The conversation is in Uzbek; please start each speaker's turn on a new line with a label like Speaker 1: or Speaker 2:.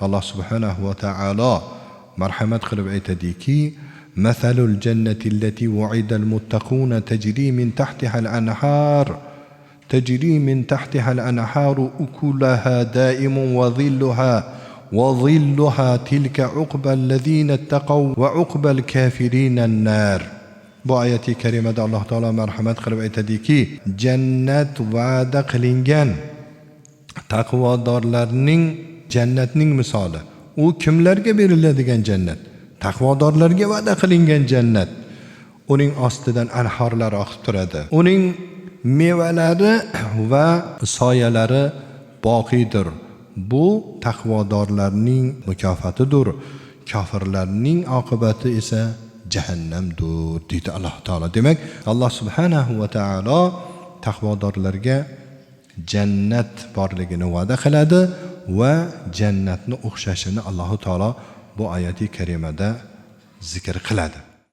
Speaker 1: Alloh subhanahu va taolo marhamat qilib aytadiki: "Masalul jannati allati wu'ida al-muttaquna tajri min tahtiha al-anhar tajri min tahtiha al-anhar ukulaha da'imun wa dhilluha tilka uqba alladhina ittaqaw wa uqba al-kafirina an-nar." Bu oyati karimada Alloh taolo marhamat qilib aytadiki, jannat va'da qilingan taqvodorlarning jannatning misoli. U kimlarga beriladigan jannat? Taqvodorlarga va'da qilingan jannat. Uning ostidan anhorlar oqib turadi. Uning mevalari va soyalari boqiydir. Bu taqvodorlarning mukofotidir. Kofirlarning oqibati esa jahannamdir deydi Alloh taolo. Demak, Alloh subhanahu va taolo taqvodorlarga jannat borligini va'da qiladi va jannatni o'xshashini Alloh taolo bu oyati karimada zikr qiladi.